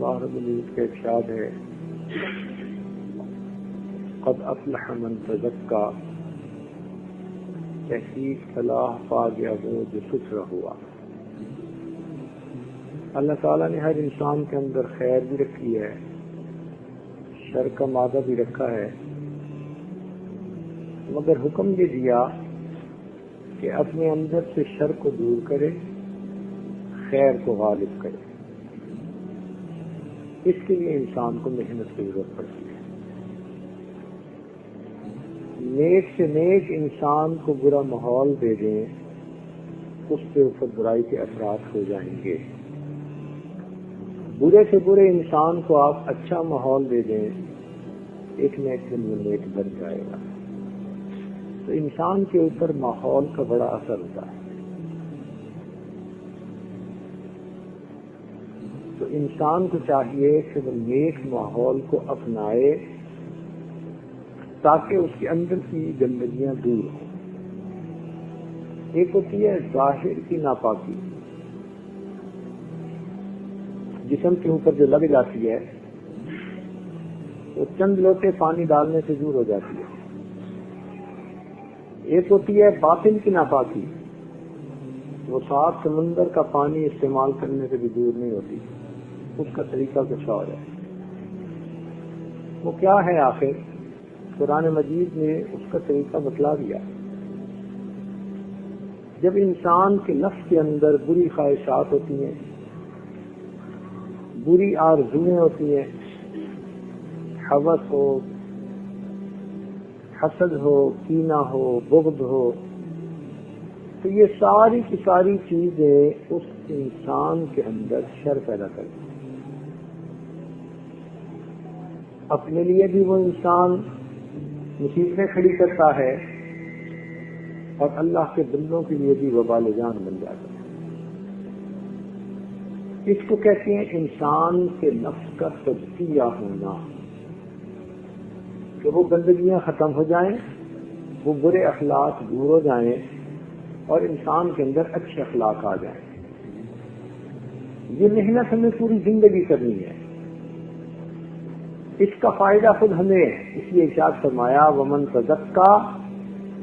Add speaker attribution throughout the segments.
Speaker 1: اللہ رب العزت کا ارشاد ہے قد افلح من تزکا، تحقیق فلاح پا گیا وہ جو ستھرا ہوا۔ اللہ تعالیٰ نے ہر انسان کے اندر خیر بھی رکھی ہے، شر کا مادہ بھی رکھا ہے، مگر حکم یہ دیا کہ اپنے اندر سے شر کو دور کرے، خیر کو غالب کرے۔ اس کے لیے انسان کو محنت کی ضرورت پڑتی ہے۔ نیک سے نیک انسان کو برا ماحول دے دیں، اس کے اوپر برائی کے اثرات ہو جائیں گے۔ برے سے برے انسان کو آپ اچھا ماحول دے دیں، ایک نہ ایک دن وہ نیک بن جائے گا۔ تو انسان کے اوپر ماحول کا بڑا اثر ہوتا ہے۔ تو انسان کو چاہیے کہ وہ نیک ماحول کو اپنائے تاکہ اس کے اندر کی گندگیاں دور ہوں۔ ایک ہوتی ہے ظاہر کی ناپاکی، جسم کے اوپر جو لگ جاتی ہے وہ چند لوٹے پانی ڈالنے سے دور ہو جاتی ہے۔ ایک ہوتی ہے باطن کی ناپاکی، وہ صاف سمندر کا پانی استعمال کرنے سے بھی دور نہیں ہوتی، اس کا طریقہ کچھ اور ہے۔ وہ کیا ہے آخر؟ قرآن مجید نے اس کا طریقہ بتلا دیا۔ جب انسان کے نفس کے اندر بری خواہشات ہوتی ہیں، بری آرزویں ہوتی ہیں، ہوس ہو، حسد ہو، کینہ ہو، بغض ہو، تو یہ ساری کی ساری چیزیں اس انسان کے اندر شر پیدا کرتی ہیں۔ اپنے لیے بھی وہ انسان مصیبتیں کھڑی کرتا ہے اور اللہ کے بندوں کے لیے بھی وبال جان بن جاتا ہے۔ اس کو کہتے ہیں انسان کے نفس کا تزکیہ ہونا، کہ وہ گندگیاں ختم ہو جائیں، وہ برے اخلاق دور ہو جائیں اور انسان کے اندر اچھے اخلاق آ جائیں۔ یہ محنت ہمیں پوری زندگی کرنی ہے، اس کا فائدہ خود ہمیں ہے۔ اس لیے ارشاد فرمایا ومن تزکا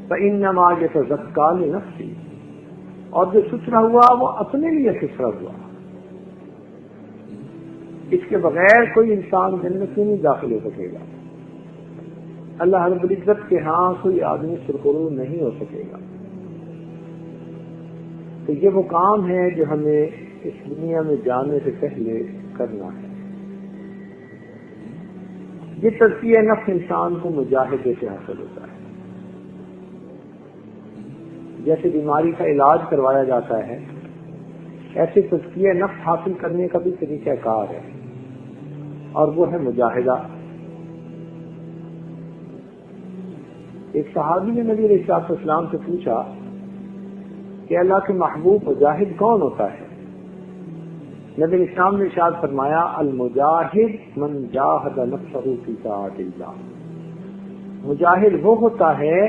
Speaker 1: فانما یتزکا لنفسہ، اور جو ستھرا ہوا وہ اپنے لیے ستھرا ہوا۔ اس کے بغیر کوئی انسان جنت میں نہیں داخل ہو سکے گا۔ اللہ رب العزت کے ہاں کوئی آدمی سرخرو نہیں ہو سکے گا۔ تو یہ وہ کام ہے جو ہمیں اس دنیا میں جانے سے پہلے کرنا ہے۔ یہ تزکیہ نفس انسان کو مجاہدے سے حاصل ہوتا ہے۔ جیسے بیماری کا علاج کروایا جاتا ہے، ایسے تزکیہ نفس حاصل کرنے کا بھی طریقہ کار ہے، اور وہ ہے مجاہدہ۔ ایک صحابی نے نبی علیہ الصلوۃ والسلام سے پوچھا کہ اللہ کے محبوب مجاہد کون ہوتا ہے؟ نبی علیہ السلام نے ارشاد فرمایا المجاہد من جاہد نفسہ فی طاعت اللہ، مجاہد وہ ہوتا ہے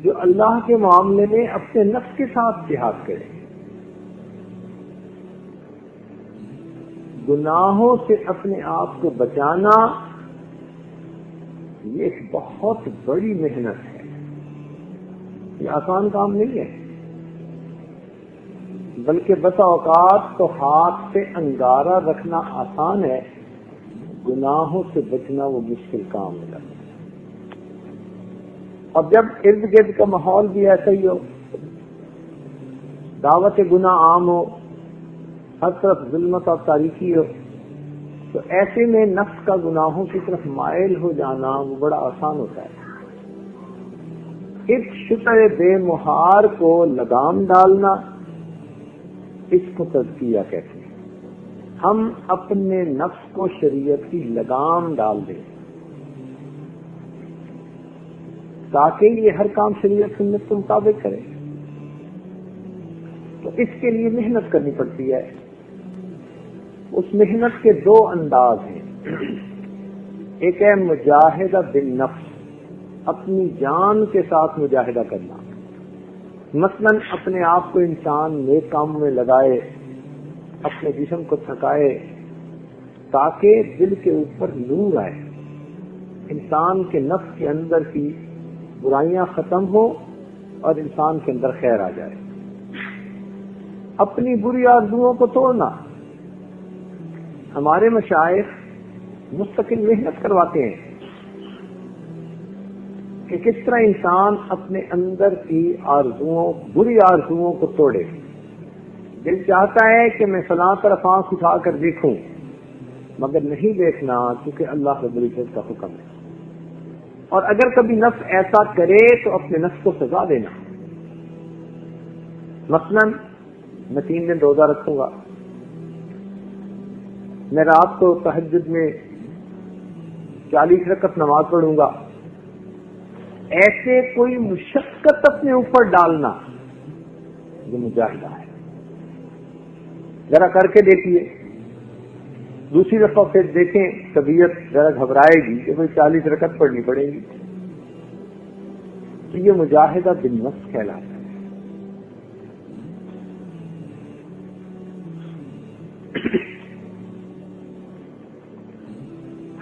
Speaker 1: جو اللہ کے معاملے میں اپنے نفس کے ساتھ جہاد کرے۔ گناہوں سے اپنے آپ کو بچانا یہ ایک بہت بڑی محنت ہے، یہ آسان کام نہیں ہے، بلکہ بسا اوقات تو ہاتھ سے انگارہ رکھنا آسان ہے، گناہوں سے بچنا وہ مشکل کام ہو جاتا ہے۔ اور جب ارد گرد کا ماحول بھی ایسا ہی ہو، دعوت گناہ عام ہو، ہر طرف ظلمت اور تاریکی ہو، تو ایسے میں نفس کا گناہوں کی طرف مائل ہو جانا وہ بڑا آسان ہوتا ہے۔ اس شتر بے مہار کو لگام ڈالنا، اس کو تزکیہ کہتے ہیں۔ ہم اپنے نفس کو شریعت کی لگام ڈال دیں تاکہ یہ ہر کام شریعت سنت کے مطابق کرے۔ تو اس کے لیے محنت کرنی پڑتی ہے۔ اس محنت کے دو انداز ہیں، ایک ہے مجاہدہ بالنفس، اپنی جان کے ساتھ مجاہدہ کرنا، مثلاً اپنے آپ کو انسان نیک کام میں لگائے، اپنے جسم کو تھکائے، تاکہ دل کے اوپر نور آئے، انسان کے نفس کے اندر کی برائیاں ختم ہو اور انسان کے اندر خیر آ جائے۔ اپنی بری آرزوؤں کو توڑنا، ہمارے مشائخ مستقل محنت کرواتے ہیں کہ کس طرح انسان اپنے اندر کی آرزوؤں، بری آرزوؤں کو توڑے۔ دل چاہتا ہے کہ میں فلاں طرف آنکھ اٹھا کر دیکھوں، مگر نہیں دیکھنا کیونکہ اللہ رب العزت کا حکم ہے، اور اگر کبھی نفس ایسا کرے تو اپنے نفس کو سزا دینا۔ مثلا میں 3 دن روزہ رکھوں گا، میں رات کو تہجد میں 40 رکعت نماز پڑھوں گا، ایسے کوئی مشقت اپنے اوپر ڈالنا یہ مجاہدہ ہے۔ ذرا کر کے دیکھیے، دوسری دفعہ پھر دیکھیں طبیعت ذرا گھبرائے گی کہ بھائی 40 رکعت پڑھنی پڑے گی، تو یہ مجاہدہ بالنفس کہلاتا ہے۔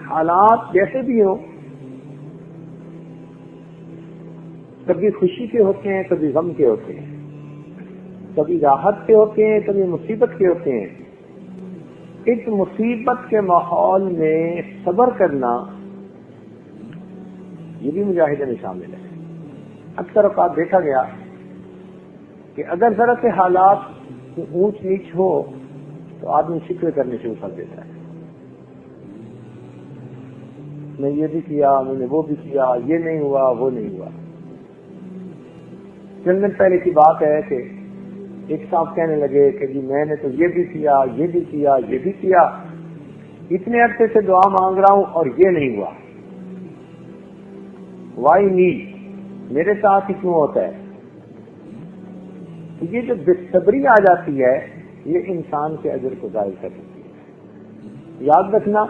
Speaker 1: حالات جیسے بھی ہوں، کبھی خوشی کے ہوتے ہیں، کبھی غم کے ہوتے ہیں، کبھی راحت کے ہوتے ہیں، کبھی مصیبت کے ہوتے ہیں۔ اس مصیبت کے ماحول میں صبر کرنا یہ بھی مجاہدے میں شامل ہے۔ اکثر اوقات دیکھا گیا کہ اگر ذرا سے حالات اونچ نیچ ہو تو آدمی شکوے کرنے شروع کر دیتا ہے، میں یہ بھی کیا، میں نے وہ بھی کیا، یہ نہیں ہوا، وہ نہیں ہوا۔ چند دن پہلے کی بات ہے کہ ایک صاحب کہنے لگے کہ جی میں نے تو یہ بھی کیا، یہ بھی کیا، یہ بھی کیا، اتنے عرصے سے دعا مانگ رہا ہوں اور یہ نہیں ہوا، وائی می، میرے ساتھ ہی کیوں ہوتا ہے؟ یہ جو بے صبری آ جاتی ہے یہ انسان کے اجر کو ضائع کر دیتی ہے۔ یاد رکھنا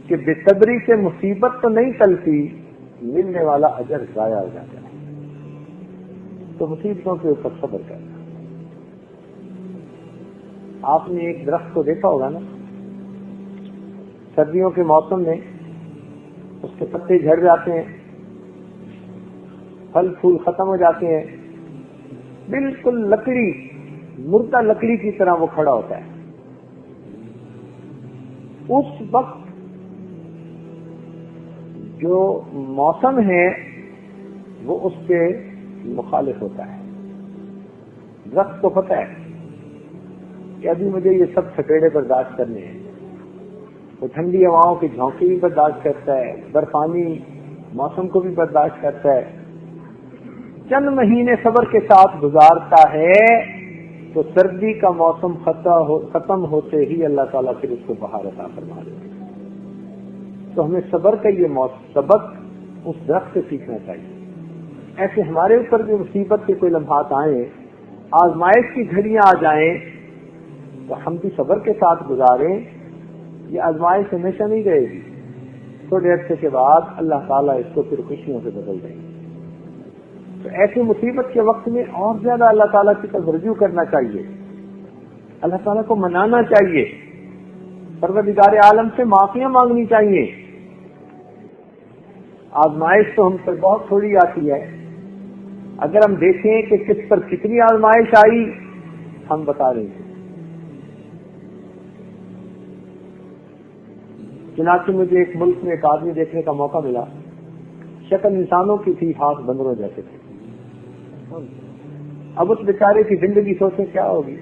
Speaker 1: کہ بے صبری سے مصیبت تو نہیں ٹلتی، ملنے والا اجر ضائع ہو جاتا ہے۔ تو مصیبتوں کے اوپر صبر کرنا۔ آپ نے ایک درخت کو دیکھا ہوگا نا، سردیوں کے موسم میں اس کے پتے جھڑ جاتے ہیں، پھل پھول ختم ہو جاتے ہیں، بالکل لکڑی، مردہ لکڑی کی طرح وہ کھڑا ہوتا ہے۔ اس وقت جو موسم ہے وہ اس کے مخالف ہوتا ہے۔ درخت کو پتہ ہے کہ ابھی مجھے یہ سب تھکیڑے برداشت کرنے ہیں، وہ ٹھنڈی ہواؤں کی جھونکی بھی برداشت کرتا ہے، برفانی موسم کو بھی برداشت کرتا ہے، چند مہینے صبر کے ساتھ گزارتا ہے تو سردی کا موسم ختم ہوتے ہی اللہ تعالیٰ پھر اس کو بہار عطا فرما دیتے ہیں۔ تو ہمیں صبر کا یہ سبق اس درخت سے سیکھنا چاہیے۔ ایسے ہمارے اوپر بھی مصیبت کے کوئی لمحات آئیں، آزمائش کی گھڑیاں آ جائیں تو ہم بھی صبر کے ساتھ گزاریں۔ یہ آزمائش ہمیشہ نہیں رہے گی، تھوڑے عرصے کے بعد اللہ تعالیٰ اس کو پھر خوشیوں سے بدل دیں گے۔ تو ایسی مصیبت کے وقت میں اور زیادہ اللہ تعالیٰ کی طرف رجوع کرنا چاہیے، اللہ تعالیٰ کو منانا چاہیے، پروردگار عالم سے معافیاں مانگنی چاہیے۔ آزمائش تو ہم پر بہت تھوڑی آتی ہے، اگر ہم دیکھیں کہ کس پر کتنی آزمائش آئی ہم بتا رہے ہیں۔ چنانچہ مجھے ایک ملک میں ایک آدمی دیکھنے کا موقع ملا، شکل انسانوں کی تھی، ہاتھ بندروں جیسے تھے۔ اب اس بیچارے کی زندگی سوچیں کیا ہوگی،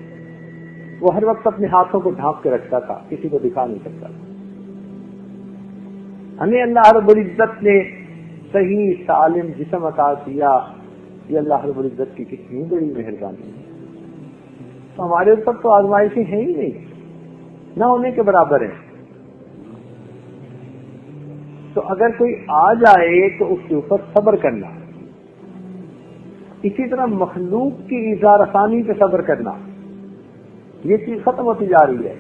Speaker 1: وہ ہر وقت اپنے ہاتھوں کو ڈھانپ کے رکھتا تھا، کسی کو دکھا نہیں سکتا تھا۔ ہمیں اللہ رب العزت نے صحیح سالم جسم عطا کیا، یہ اللہ رب العزت کی کتنی بڑی مہربانی ہے۔ تو ہمارے اوپر تو آزمائشیں ہیں ہی نہیں، نہ ہونے کے برابر ہیں۔ تو اگر کوئی آ جائے تو اس کے اوپر صبر کرنا، اسی طرح مخلوق کی ایذا رسانی پہ صبر کرنا، یہ چیز ختم ہوتی جا رہی ہے۔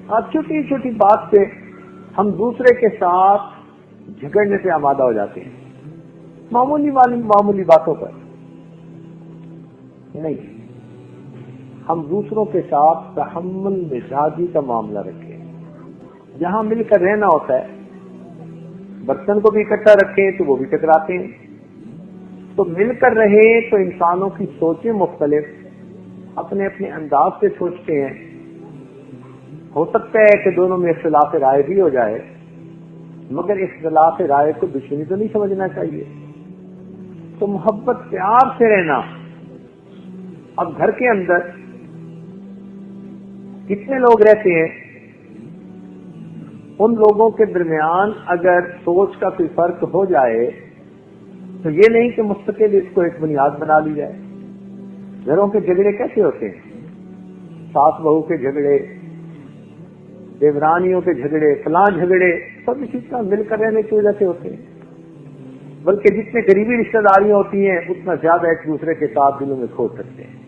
Speaker 1: اب چھوٹی چھوٹی بات پہ ہم دوسرے کے ساتھ جھگڑنے سے آمادہ ہو جاتے ہیں، معمولی باتوں پر نہیں، ہم دوسروں کے ساتھ تحمل مزاجی کا معاملہ رکھیں، جہاں مل کر رہنا ہوتا ہے، برتن کو بھی اکٹھا رکھیں تو وہ بھی ٹکراتے ہیں، تو مل کر رہے تو انسانوں کی سوچیں مختلف، اپنے اپنے انداز سے سوچتے ہیں، ہو سکتا ہے کہ دونوں میں اختلاف رائے بھی ہو جائے، مگر اختلاف رائے کو دشمنی تو نہیں سمجھنا چاہیے۔ تو محبت پیار سے رہنا۔ اب گھر کے اندر کتنے لوگ رہتے ہیں، ان لوگوں کے درمیان اگر سوچ کا کوئی فرق ہو جائے تو یہ نہیں کہ مستقل اس کو ایک بنیاد بنا لی جائے۔ گھروں کے جھگڑے کیسے ہوتے ہیں؟ ساس بہو کے جھگڑے، دیورانیوں کے جھگڑے، فلاں جھگڑے، سب اسی طرح مل کر رہنے کی وجہ سے ہوتے ہیں۔ بلکہ جتنے قریبی رشتہ داریاں ہوتی ہیں اتنا زیادہ ایک دوسرے کے ساتھ دلوں میں کھوٹ سکتے ہیں۔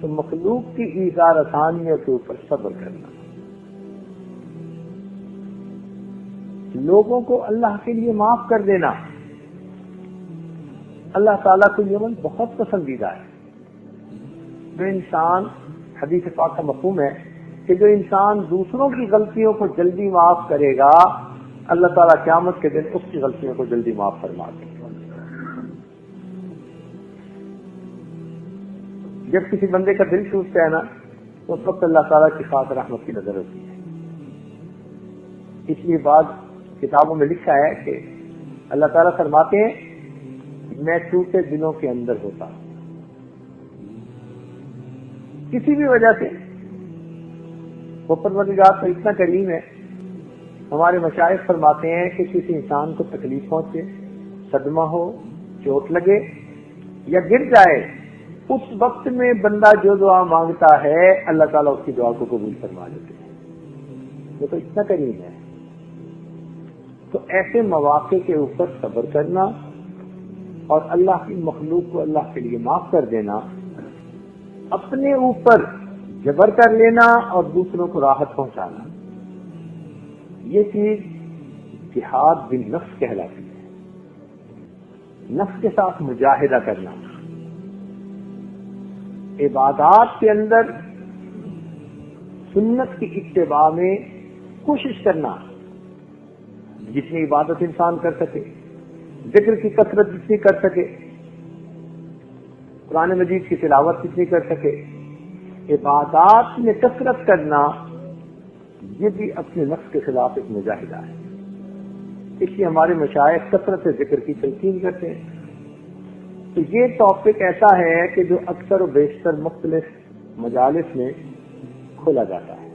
Speaker 1: تو مخلوق کی ایثار آسانیوں کے اوپر صبر کرنا، لوگوں کو اللہ کے لیے معاف کر دینا۔ اللہ تعالیٰ کو یہ عمل بہت پسندیدہ ہے۔ جو انسان، حدیث پاک کا مفہوم ہے کہ جو انسان دوسروں کی غلطیوں کو جلدی معاف کرے گا، اللہ تعالیٰ قیامت کے دن اس کی غلطیوں کو جلدی معاف فرما دے گا۔ جب کسی بندے کا دل ٹوٹتا ہے نا تو اس وقت اللہ تعالیٰ کی خاص رحمت کی نظر ہوتی ہے۔ اس لیے بعض کتابوں میں لکھا ہے کہ اللہ تعالیٰ فرماتے ہیں میں ٹوٹے دلوں کے اندر ہوتا ہوں۔ کسی بھی وجہ سے وہ پروردگار تو اتنا کریم ہے، ہمارے مشائخ فرماتے ہیں کہ کسی انسان کو تکلیف پہنچے، صدمہ ہو، چوٹ لگے یا گر جائے، اس وقت میں بندہ جو دعا مانگتا ہے اللہ تعالیٰ اس کی دعا کو قبول فرما لیتے ہیں۔ وہ تو اتنا کریم ہے۔ تو ایسے مواقع کے اوپر صبر کرنا اور اللہ کی مخلوق کو اللہ کے لیے معاف کر دینا، اپنے اوپر جبر کر لینا اور دوسروں کو راحت پہنچانا، یہ چیز جہاد بالنفس کہلاتی ہے۔ نفس کے ساتھ مجاہدہ کرنا، عبادات کے اندر سنت کی اتباع میں کوشش کرنا، جتنی عبادت انسان کر سکے، ذکر کی کثرت جتنی کر سکے، قرآن مجید کی تلاوت جتنی کر سکے، عبادات میں کثرت کرنا، یہ بھی اپنے نفس کے خلاف ایک مجاہدہ ہے۔ اس لیے ہمارے مشائخ کثرت سے ذکر کی تلقین کرتے ہیں۔ تو یہ ٹاپک ایسا ہے کہ جو اکثر و بیشتر مختلف مجالس میں کھولا جاتا ہے۔